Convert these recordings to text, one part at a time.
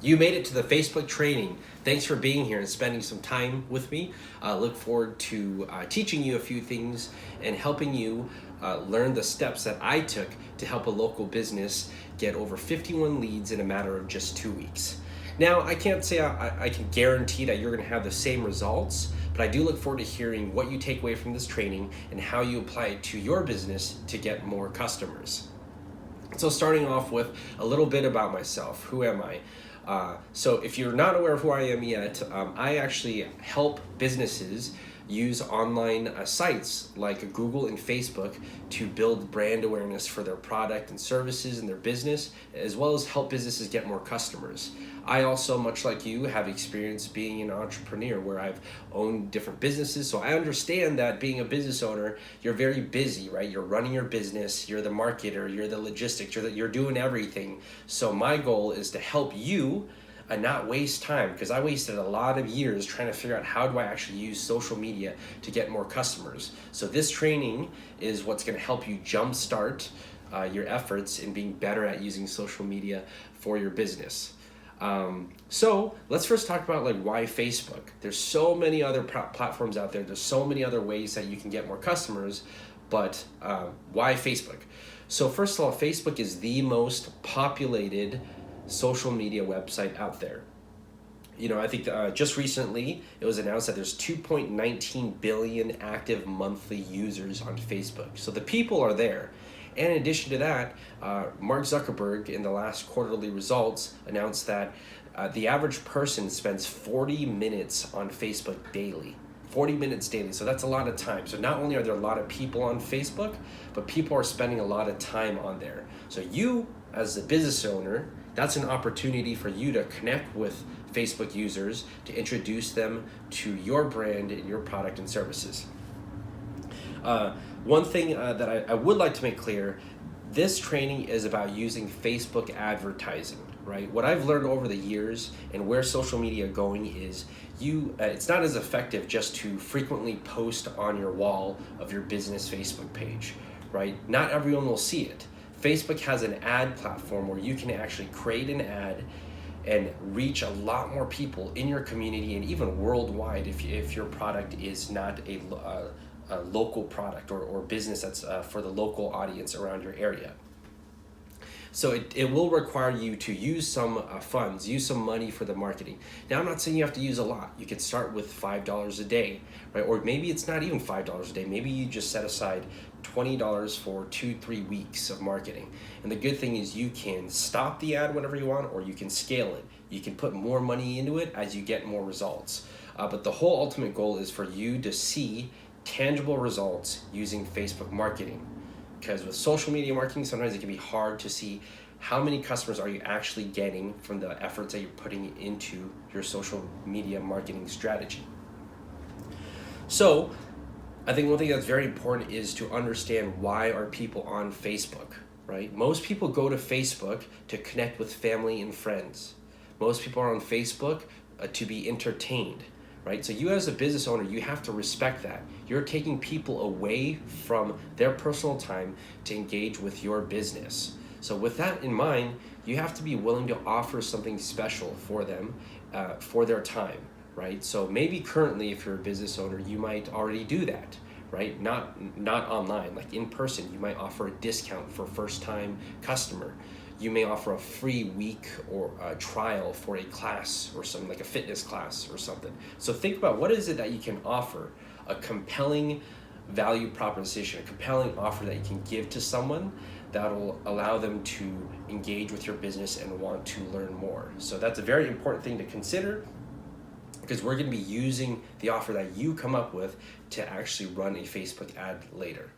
You made it to the Facebook training. Thanks for being here and spending some time with me. Look forward to teaching you a few things and helping you learn the steps that I took to help a local business get over 51 leads in a matter of just 2 weeks. Now, I can't say I can guarantee that you're going to have the same results, but I do look forward to hearing what you take away from this training and how you apply it to your business to get more customers. So starting off with a little bit about myself. Who am I? So if you're not aware of who I am yet, I actually help businesses use online sites like Google and Facebook to build brand awareness for their product and services and their business, as well as help businesses get more customers. I also, much like you, have experience being an entrepreneur where I've owned different businesses. So I understand that being a business owner, you're very busy, right? You're running your business, you're the marketer, you're the logistics, you're doing everything. So my goal is to help you and not waste time, because I wasted a lot of years trying to figure out how do I actually use social media to get more customers. So this training is what's going to help you jumpstart your efforts in being better at using social media for your business. So let's first talk about why Facebook. There's so many other platforms out there. There's so many other ways that you can get more customers, but why Facebook? So first of all, Facebook is the most populated social media website out there. I think just recently it was announced that there's 2.19 billion active monthly users on Facebook. So the people are there. And in addition to that, Mark Zuckerberg in the last quarterly results announced that the average person spends 40 minutes on Facebook daily. 40 minutes daily, so that's a lot of time. So not only are there a lot of people on Facebook, but people are spending a lot of time on there. So you, as a business owner, that's an opportunity for you to connect with Facebook users, to introduce them to your brand and your product and services. One thing that I would like to make clear, this training is about using Facebook advertising, right? What I've learned over the years and where social media going is it's not as effective just to frequently post on your wall of your business Facebook page, right? Not everyone will see it. Facebook has an ad platform where you can actually create an ad and reach a lot more people in your community and even worldwide if your product is not a local product or business that's for the local audience around your area. So it will require you to use some funds, use some money for the marketing. Now, I'm not saying you have to use a lot. You could start with $5 a day, right? Or maybe it's not even $5 a day. Maybe you just set aside $20 for 2-3 weeks of marketing. And the good thing is you can stop the ad whenever you want, or you can scale it. You can put more money into it as you get more results. But the whole ultimate goal is for you to see tangible results using Facebook marketing. Because with social media marketing, sometimes it can be hard to see how many customers are you actually getting from the efforts that you're putting into your social media marketing strategy. So I think one thing that's very important is to understand why are people on Facebook, right? Most people go to Facebook to connect with family and friends. Most people are on Facebook to be entertained. Right? So you as a business owner, you have to respect that. You're taking people away from their personal time to engage with your business. So with that in mind, you have to be willing to offer something special for them, for their time, right? So maybe currently, if you're a business owner, you might already do that, right? Not online, like in person. You might offer a discount for first-time customer. You may offer a free week or a trial for a class or something, like a fitness class or something. So think about what is it that you can offer, a compelling value proposition, a compelling offer that you can give to someone that will allow them to engage with your business and want to learn more. So that's a very important thing to consider, because we're going to be using the offer that you come up with to actually run a Facebook ad later.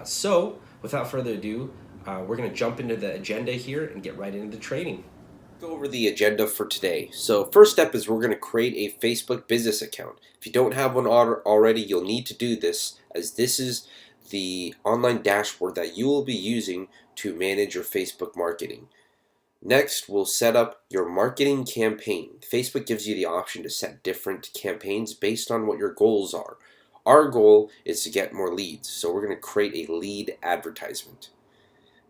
So without further ado, we're going to jump into the agenda here and get right into the training. Go over the agenda for today. So first step is we're going to create a Facebook business account. If you don't have one already, you'll need to do this, as this is the online dashboard that you will be using to manage your Facebook marketing. Next, we'll set up your marketing campaign. Facebook gives you the option to set different campaigns based on what your goals are. Our goal is to get more leads, so we're going to create a lead advertisement.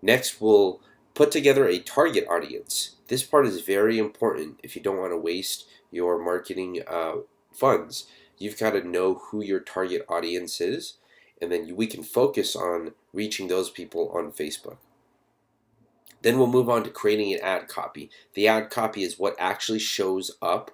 Next, we'll Put together a target audience. This part is very important if you don't want to waste your marketing funds. You've got to know who your target audience is, and then we can focus on reaching those people on Facebook. Then we'll move on to creating an ad copy. The ad copy is what actually shows up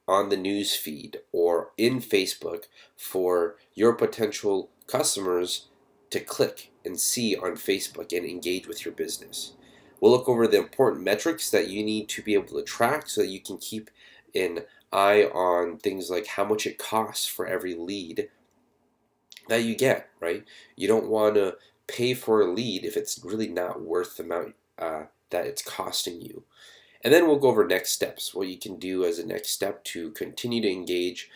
on the news feed or in Facebook for your potential customers to click and see on Facebook and engage with your business. We'll look over the important metrics that you need to be able to track so that you can keep an eye on things like how much it costs for every lead that you get, right? You don't want to pay for a lead if it's really not worth the amount that it's costing you. And then we'll go over next steps, what you can do as a next step to continue to engage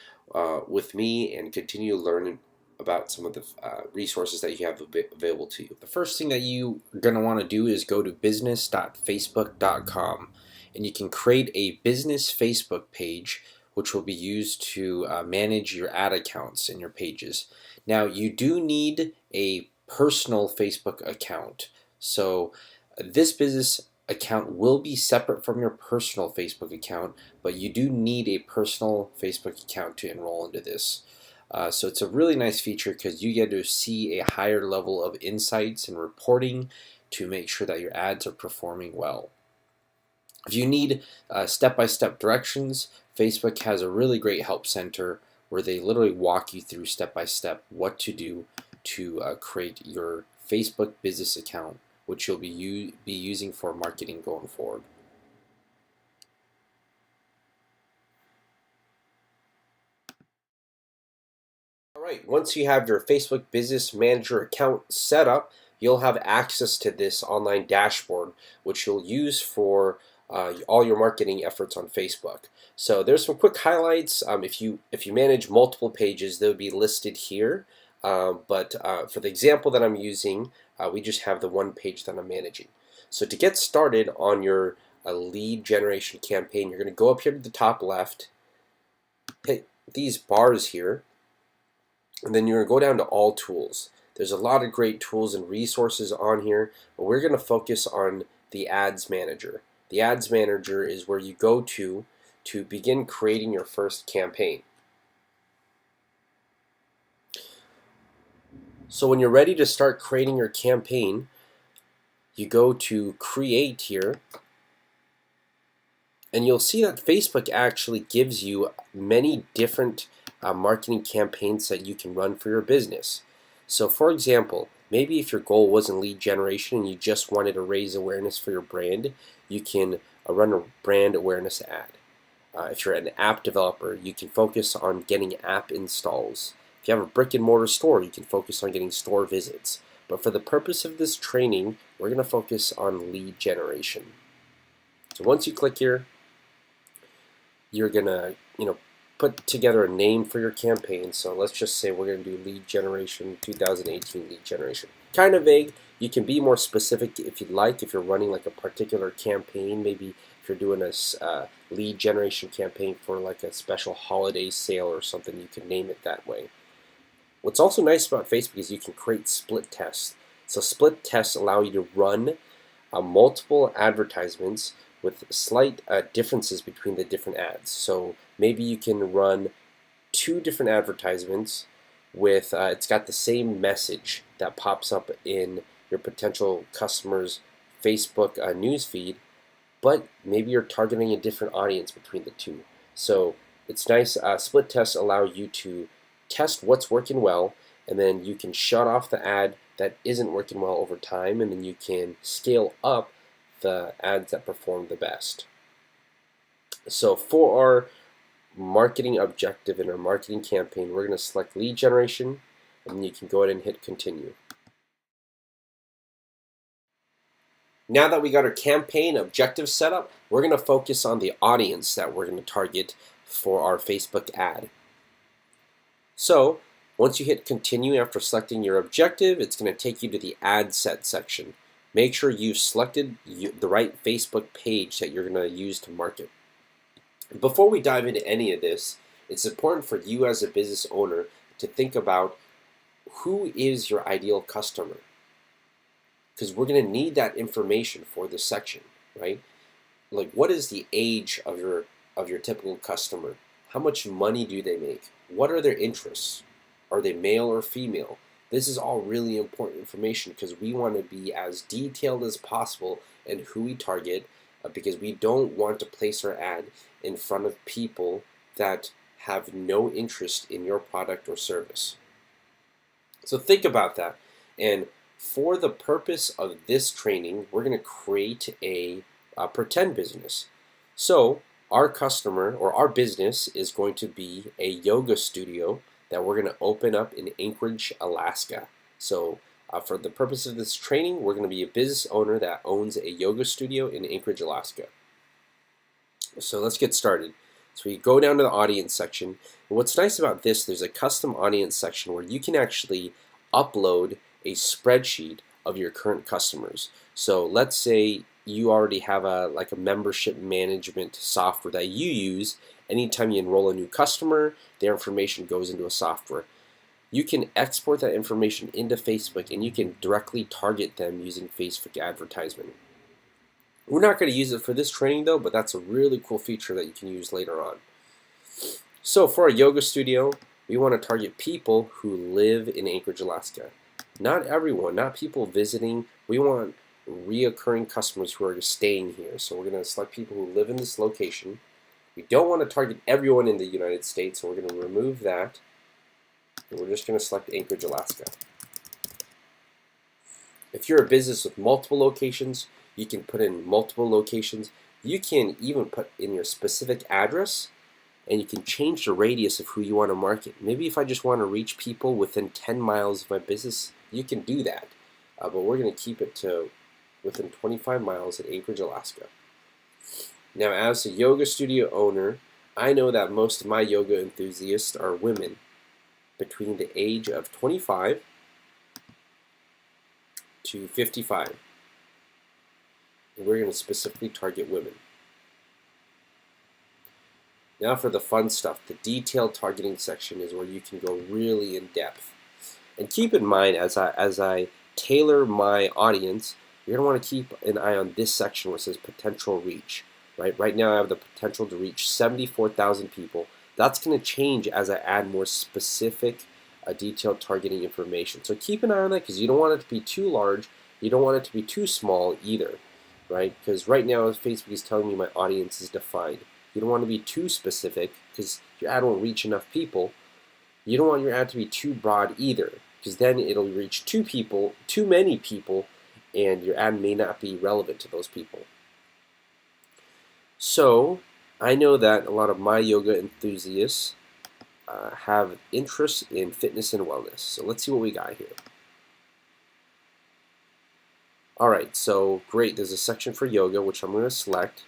with me and continue to learn about some of the resources that you have available to you. The first thing that you're going to want to do is go to business.facebook.com, and you can create a business Facebook page which will be used to manage your ad accounts and your pages. Now, you do need a personal Facebook account. So this business account will be separate from your personal Facebook account, but you do need a personal Facebook account to enroll into this. So it's a really nice feature because you get to see a higher level of insights and reporting to make sure that your ads are performing well. If you need step-by-step directions, Facebook has a really great help center where they literally walk you through step-by-step what to do to create your Facebook business account, which you'll be using for marketing going forward. Alright, once you have your Facebook Business Manager account set up, you'll have access to this online dashboard, which you'll use for all your marketing efforts on Facebook. So there's some quick highlights. If you manage multiple pages, they'll be listed here. But for the example that I'm using, we just have the one page that I'm managing. So to get started on your lead generation campaign, you're going to go up here to the top left, hit these bars here, and then you're going to go down to all tools. There's a lot of great tools and resources on here, but we're going to focus on the Ads Manager. The Ads Manager is where you go to begin creating your first campaign. So when you're ready to start creating your campaign, you go to Create here, and you'll see that Facebook actually gives you many different marketing campaigns that you can run for your business. So for example, maybe if your goal wasn't lead generation and you just wanted to raise awareness for your brand, you can run a brand awareness ad. If you're an app developer, you can focus on getting app installs. If you have a brick and mortar store, you can focus on getting store visits. But for the purpose of this training, we're going to focus on lead generation. So once you click here, you're going to put together a name for your campaign. So let's just say we're going to do lead generation 2018 lead generation. Kind of vague. You can be more specific if you'd like, if you're running like a particular campaign. Maybe if you're doing a lead generation campaign for like a special holiday sale or something, you can name it that way. What's also nice about Facebook is you can create split tests. So split tests allow you to run multiple advertisements with slight differences between the different ads. So maybe you can run 2 different advertisements with it's got the same message that pops up in your potential customer's Facebook newsfeed, but maybe you're targeting a different audience between the two. So it's nice. Split tests allow you to test what's working well, and then you can shut off the ad that isn't working well over time, and then you can scale up the ads that perform the best. So for our marketing objective in our marketing campaign, we're going to select lead generation, and then you can go ahead and hit continue. Now that we got our campaign objective set up, we're going to focus on the audience that we're going to target for our Facebook ad. So once you hit continue after selecting your objective, it's going to take you to the ad set section. Make sure you've selected the right Facebook page that you're going to use to market. Before we dive into any of this, it's important for you as a business owner to think about who is your ideal customer. because we're going to need that information for this section, right? Like, what is the age of your typical customer? How much money do they make? What are their interests? Are they male or female? This is all really important information because we want to be as detailed as possible in who we target, because we don't want to place our ad in front of people that have no interest in your product or service. So think about that. And for the purpose of this training, we're going to create a pretend business. So our customer or our business is going to be a yoga studio that we're going to open up in Anchorage, Alaska. So for the purpose of this training, we're going to be a business owner that owns a yoga studio in Anchorage, Alaska. So let's get started. So we go down to the audience section. And what's nice about this, there's a custom audience section where you can actually upload a spreadsheet of your current customers. So let's say you already have a membership management software that you use. Anytime you enroll a new customer, their information goes into a software. You can export that information into Facebook and you can directly target them using Facebook advertisement. We're not going to use it for this training though, but that's a really cool feature that you can use later on. So for a yoga studio, we want to target people who live in Anchorage, Alaska. Not everyone, not people visiting. We want reoccurring customers who are staying here. So we're going to select people who live in this location. We don't want to target everyone in the United States, so we're going to remove that. And we're just going to select Anchorage, Alaska. If you're a business with multiple locations, you can put in multiple locations. You can even put in your specific address, and you can change the radius of who you want to market. Maybe if I just want to reach people within 10 miles of my business, you can do that. But we're going to keep it to within 25 miles at Anchorage, Alaska. Now, as a yoga studio owner, I know that most of my yoga enthusiasts are women between the age of 25 to 55. And we're going to specifically target women. Now for the fun stuff, the detailed targeting section is where you can go really in depth. And keep in mind, as I tailor my audience, you're going to want to keep an eye on this section where it says potential reach. Right now I have the potential to reach 74,000 people. That's going to change as I add more specific detailed targeting information. So keep an eye on that because you don't want it to be too large. You don't want it to be too small either, right? Because right now Facebook is telling me my audience is defined. You don't want to be too specific because your ad won't reach enough people. You don't want your ad to be too broad either because then it'll reach too many people, and your ad may not be relevant to those people. So I know that a lot of my yoga enthusiasts have interest in fitness and wellness. So let's see what we got here. Alright, so great, there's a section for yoga, which I'm going to select.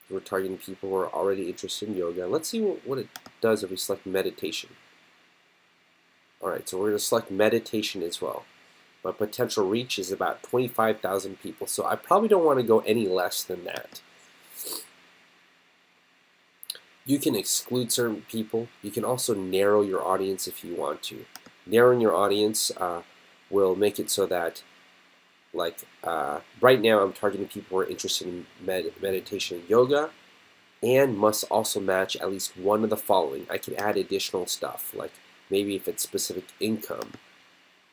We're targeting people who are already interested in yoga. Let's see what it does if we select meditation. Alright, so we're going to select meditation as well. My potential reach is about 25,000 people, so I probably don't want to go any less than that. You can exclude certain people. You can also narrow your audience if you want to. Narrowing your audience will make it so that, right now I'm targeting people who are interested in meditation and yoga and must also match at least one of the following. I can add additional stuff, like maybe if it's specific income.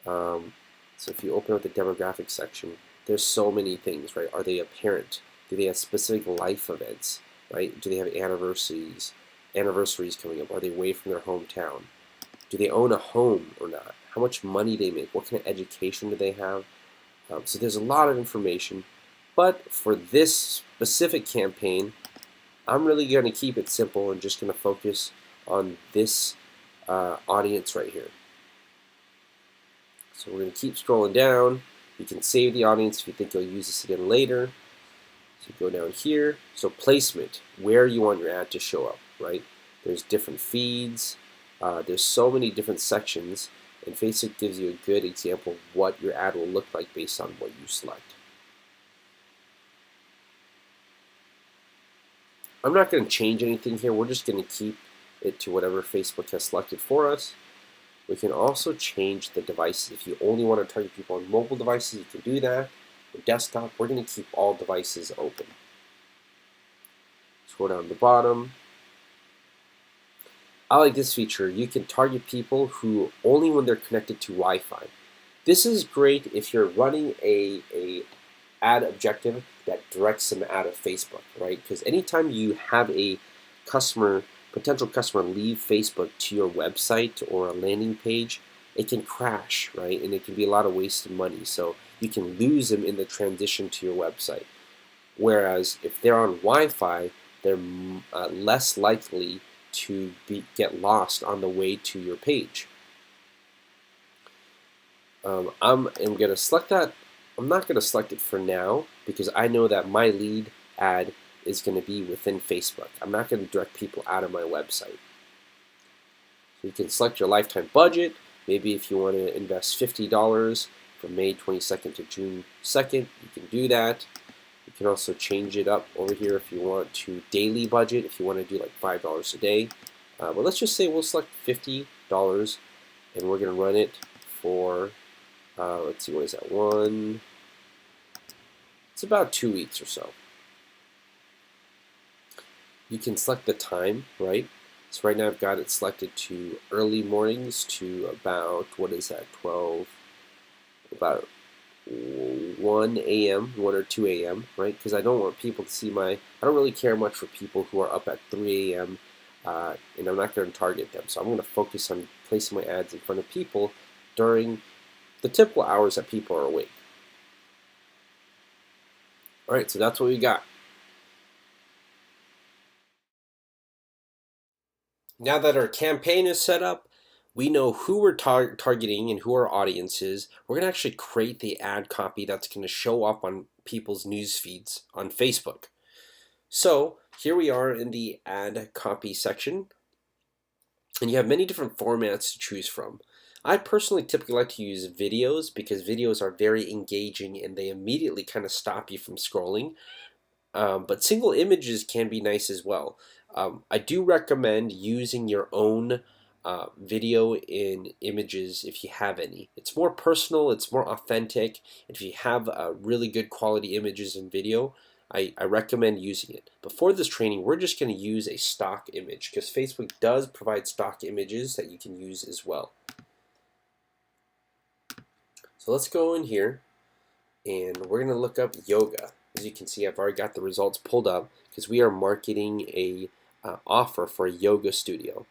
So if you open up the demographics section, there's so many things, right? Are they a parent? Do they have specific life events, right? Do they have anniversaries coming up? Are they away from their hometown? Do they own a home or not? How much money they make? What kind of education do they have? So there's a lot of information, but for this specific campaign, I'm really going to keep it simple and just going to focus on this audience right here. So we're going to keep scrolling down. You can save the audience if you think you'll use this again later. So go down here. So placement, where you want your ad to show up, right? There's different feeds. There's so many different sections, and Facebook gives you a good example of what your ad will look like based on what you select. I'm not going to change anything here. We're just going to keep it to whatever Facebook has selected for us. We can also change the devices. If you only want to target people on mobile devices, you can do that. Or desktop, we're going to keep all devices open. Scroll down to the bottom. I like this feature. You can target people who only when they're connected to Wi-Fi. This is great if you're running a ad objective that directs them out of Facebook, right? Because anytime you have a potential customer leave Facebook to your website or a landing page, it can crash, right? And it can be a lot of wasted money. So you can lose them in the transition to your website. Whereas if they're on Wi-Fi, they're less likely to get lost on the way to your page. I'm going to select that. I'm not going to select it for now because I know that my lead ad is going to be within Facebook. I'm not going to direct people out of my website. So you can select your lifetime budget. Maybe if you want to invest $50 from May 22nd to June 2nd, you can do that. You can also change it up over here if you want to daily budget, if you want to do like $5 a day. But let's just say we'll select $50 and we're going to run it for, let's see, what is that, it's about 2 weeks or so. You can select the time, right? So right now I've got it selected to early mornings to about, what is that, about 1 a.m., 1 or 2 a.m., right? Because I don't want people to see I don't really care much for people who are up at 3 a.m., and I'm not going to target them. So I'm going to focus on placing my ads in front of people during the typical hours that people are awake. All right, so that's what we got. Now that our campaign is set up, we know who we're targeting and who our audience is. We're going to actually create the ad copy that's going to show up on people's news feeds on Facebook. So here we are in the ad copy section, and you have many different formats to choose from. I personally typically like to use videos because videos are very engaging and they immediately kind of stop you from scrolling. But single images can be nice as well. I do recommend using your own video in images if you have any. It's more personal, it's more authentic. If you have really good quality images and video, I recommend using it. But for this training, we're just going to use a stock image because Facebook does provide stock images that you can use as well. So let's go in here and we're going to look up yoga. As you can see, I've already got the results pulled up because we are marketing a offer for a yoga studio.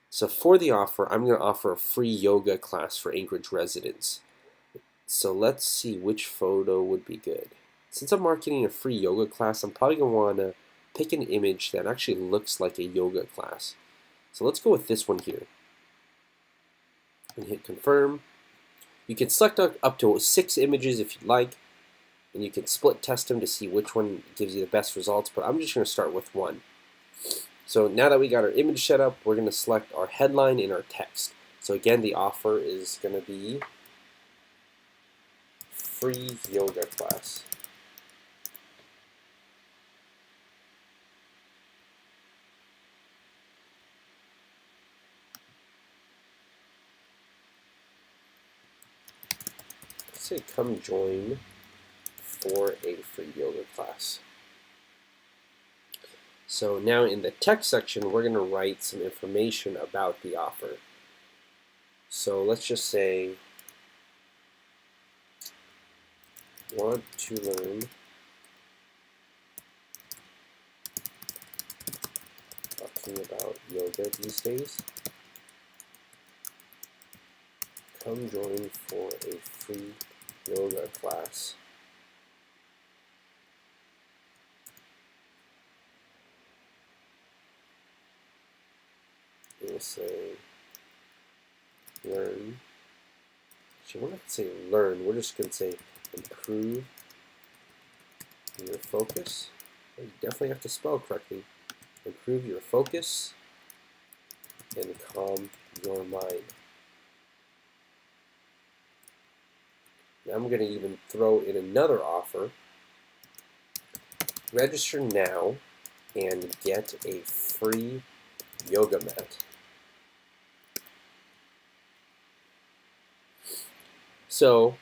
So for the offer, I'm going to offer a free yoga class for Anchorage residents. So let's see which photo would be good. Since I'm marketing a free yoga class, I'm probably going to want to pick an image that actually looks like a yoga class. So let's go with this one here. And hit confirm. You can select up to 6 images if you'd like. And you can split test them to see which one gives you the best results, but I'm just going to start with one. So now that we got our image set up, we're going to select our headline and our text. So again, the offer is going to be free yoga class. Let's say come join for a free yoga class. So now in the text section, we're going to write some information about the offer. So let's just say, want to learn talking about yoga these days. Come join for a free yoga class. We'll say learn. Actually, we're not going to say learn. We're just going to say improve your focus. You definitely have to spell correctly. Improve your focus and calm your mind. Now I'm going to even throw in another offer. Register now and get a free yoga mat. So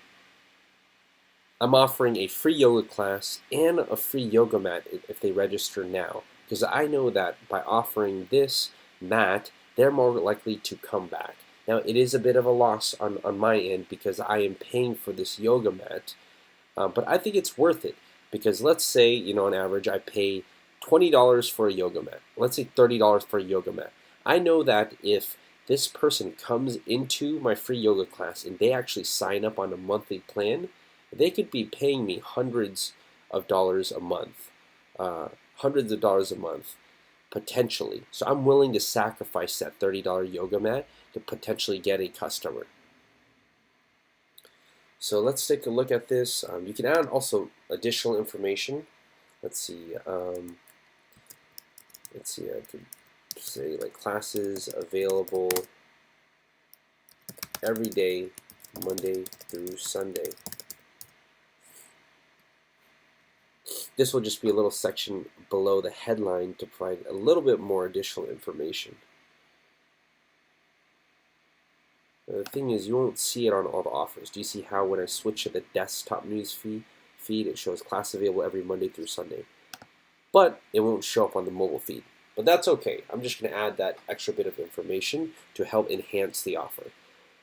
I'm offering a free yoga class and a free yoga mat if they register now, because I know that by offering this mat, they're more likely to come back. Now, it is a bit of a loss on my end because I am paying for this yoga mat, but I think it's worth it because let's say, on average, I pay $20 for a yoga mat. Let's say $30 for a yoga mat. I know that if this person comes into my free yoga class and they actually sign up on a monthly plan, they could be paying me hundreds of dollars a month, hundreds of dollars a month, potentially. So I'm willing to sacrifice that $30 yoga mat to potentially get a customer. So let's take a look at this. You can add also additional information. Let's see. I could say like classes available every day, Monday through Sunday. This will just be a little section below the headline to provide a little bit more additional information. The thing is, you won't see it on all the offers. Do you see how when I switch to the desktop news feed, it shows class available every Monday through Sunday? But it won't show up on the mobile feed. But that's okay. I'm just going to add that extra bit of information to help enhance the offer.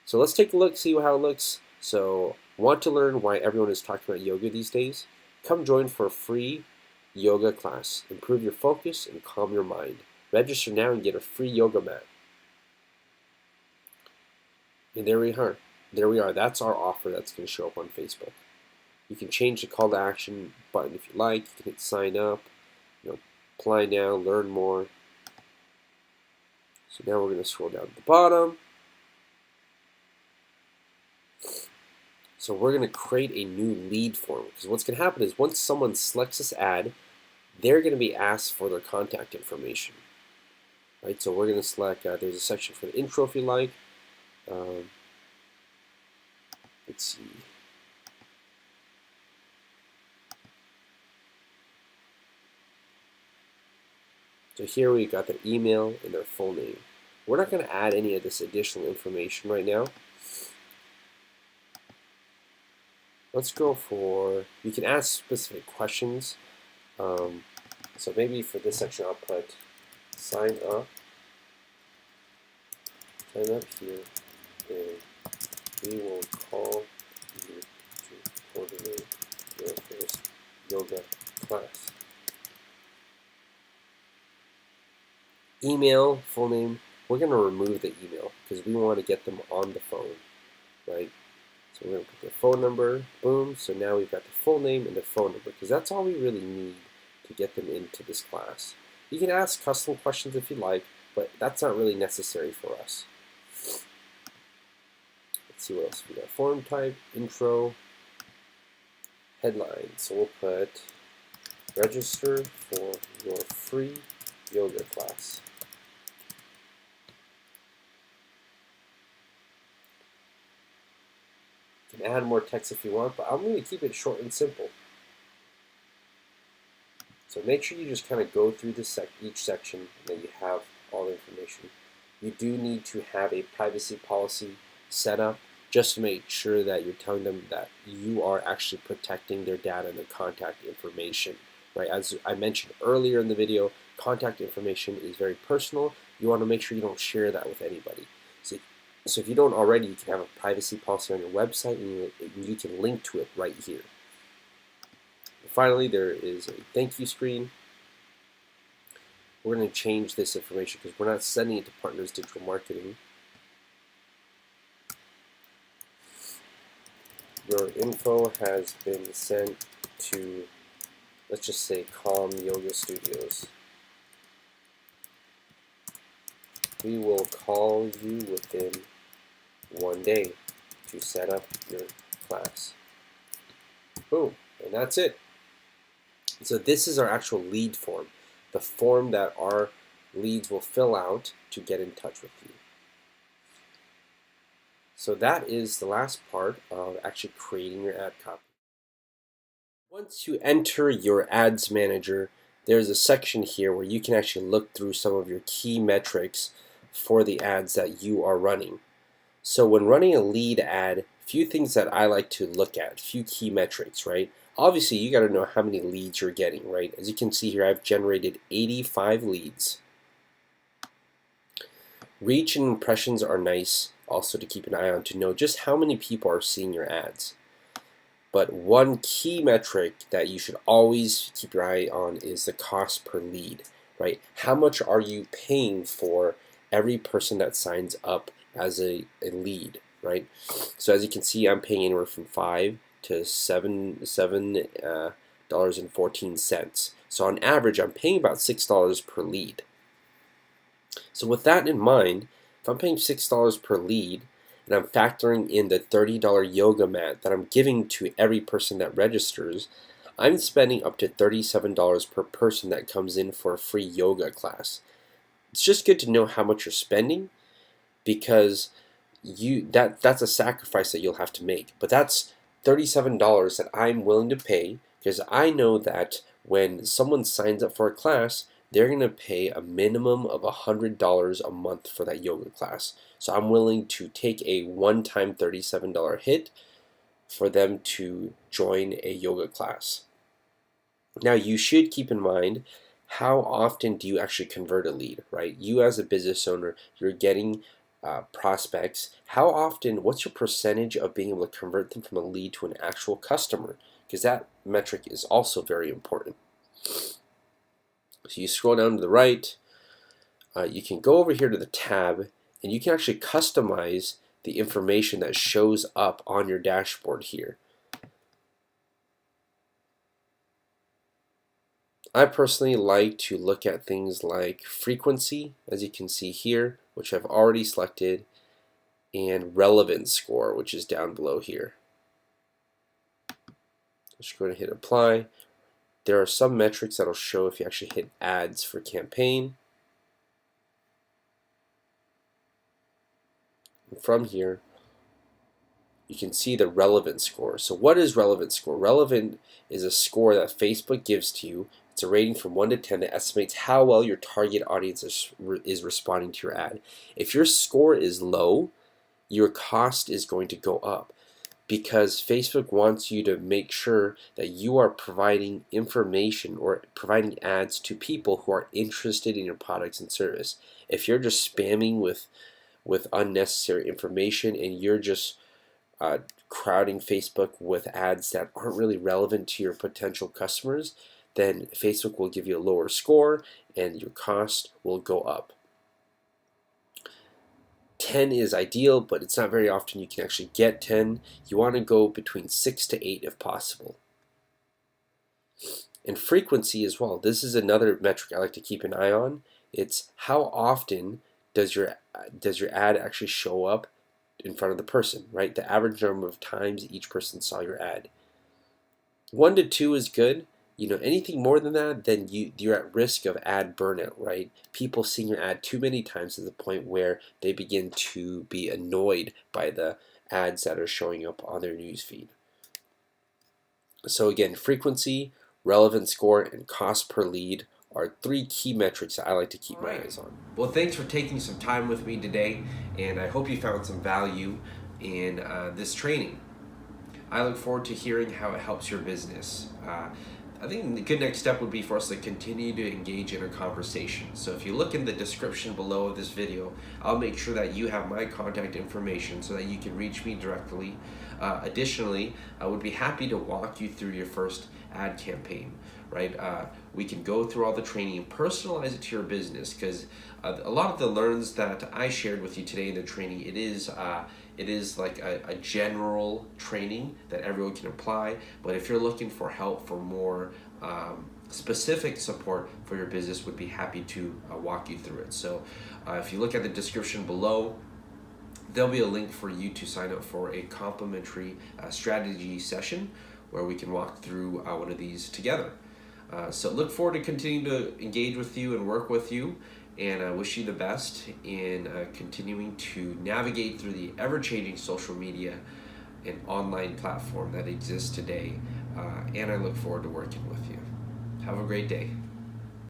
So let's take a look, see how it looks. So, want to learn why everyone is talking about yoga these days? Come join for a free yoga class. Improve your focus and calm your mind. Register now and get a free yoga mat. And there we are. That's our offer that's going to show up on Facebook. You can change the call to action button if you like. You can hit sign up, apply now, learn more. So now we're going to scroll down to the bottom. So we're going to create a new lead form, because what's going to happen is once someone selects this ad, they're going to be asked for their contact information. Right? So we're going to select, there's a section for the intro if you like. Let's see. So here we've got their email and their full name. We're not going to add any of this additional information right now. Let's go for, you can ask specific questions. So maybe for this section I'll put sign up here, and we will call you to coordinate your first yoga class. Email, full name, we're going to remove the email because we want to get them on the phone, right? So we're going to put their phone number, boom. So now we've got the full name and the phone number because that's all we really need to get them into this class. You can ask custom questions if you like, but that's not really necessary for us. Let's see what else we got. Form type, intro, headline. So we'll put register for your free yoga class. You can add more text if you want, but I'm going to keep it short and simple. So make sure you just kind of go through each section and then you have all the information. You do need to have a privacy policy set up just to make sure that you're telling them that you are actually protecting their data and their contact information. Right? As I mentioned earlier in the video, contact information is very personal. You want to make sure you don't share that with anybody. So if you don't already, you can have a privacy policy on your website and you can link to it right here. Finally, there is a thank you screen. We're going to change this information because we're not sending it to Partners Digital Marketing. Your info has been sent to, let's just say, Calm Yoga Studios. We will call you within 1 day to set up your class. Boom, and that's it. So this is our actual lead form, the form that our leads will fill out to get in touch with you. So that is the last part of actually creating your ad copy. Once you enter your ads manager, there's a section here where you can actually look through some of your key metrics for the ads that you are running. So when running a lead ad, few things that I like to look at, few key metrics, right? Obviously, you got to know how many leads you're getting, right? As you can see here, I've generated 85 leads. Reach and impressions are nice also to keep an eye on to know just how many people are seeing your ads. But one key metric that you should always keep your eye on is the cost per lead, right? How much are you paying for every person that signs up as a lead, right? So as you can see, I'm paying anywhere from $5 to $7 and 14 cents. So on average, I'm paying about $6 per lead. So with that in mind, if I'm paying $6 per lead and I'm factoring in the $30 yoga mat that I'm giving to every person that registers, I'm spending up to $37 per person that comes in for a free yoga class. It's just good to know how much you're spending, because that's a sacrifice that you'll have to make. But that's $37 that I'm willing to pay, because I know that when someone signs up for a class, they're going to pay a minimum of $100 a month for that yoga class. So I'm willing to take a one-time $37 hit for them to join a yoga class. Now, you should keep in mind, how often do you actually convert a lead, right? You as a business owner, you're getting prospects. How often, what's your percentage of being able to convert them from a lead to an actual customer? Because that metric is also very important. So you scroll down to the right, you can go over here to the tab, and you can actually customize the information that shows up on your dashboard here. I personally like to look at things like frequency, as you can see here, which I've already selected, and relevance score, which is down below here. Just go ahead and hit apply. There are some metrics that will show if you actually hit ads for campaign. And from here, you can see the relevance score. So what is relevance score? Relevant is a score that Facebook gives to you. It's a rating from 1 to 10 that estimates how well your target audience is responding to your ad. If your score is low, your cost is going to go up, because Facebook wants you to make sure that you are providing information or providing ads to people who are interested in your products and service. If you're just spamming with unnecessary information and you're just crowding Facebook with ads that aren't really relevant to your potential customers, then Facebook will give you a lower score and your cost will go up. 10 is ideal, but it's not very often you can actually get 10. You want to go between 6 to 8 if possible. And frequency as well. This is another metric I like to keep an eye on. It's how often does your ad actually show up in front of the person, right? The average number of times each person saw your ad. 1 to 2 is good. Anything more than that, then you're at risk of ad burnout, right? People seeing your ad too many times to the point where they begin to be annoyed by the ads that are showing up on their newsfeed. So again, frequency, relevance score, and cost per lead are 3 key metrics that I like to keep my eyes on. Well, thanks for taking some time with me today, and I hope you found some value in this training. I look forward to hearing how it helps your business. I think the good next step would be for us to continue to engage in a conversation. So if you look in the description below of this video, I'll make sure that you have my contact information so that you can reach me directly. Additionally, I would be happy to walk you through your first ad campaign, right? We can go through all the training and personalize it to your business, because a lot of the learns that I shared with you today in the training, it is like a general training that everyone can apply. But if you're looking for help for more specific support for your business, would be happy to walk you through it. So if you look at the description below, there'll be a link for you to sign up for a complimentary strategy session where we can walk through one of these together. So look forward to continuing to engage with you and work with you, and I wish you the best in continuing to navigate through the ever-changing social media and online platform that exists today, and I look forward to working with you. Have a great day.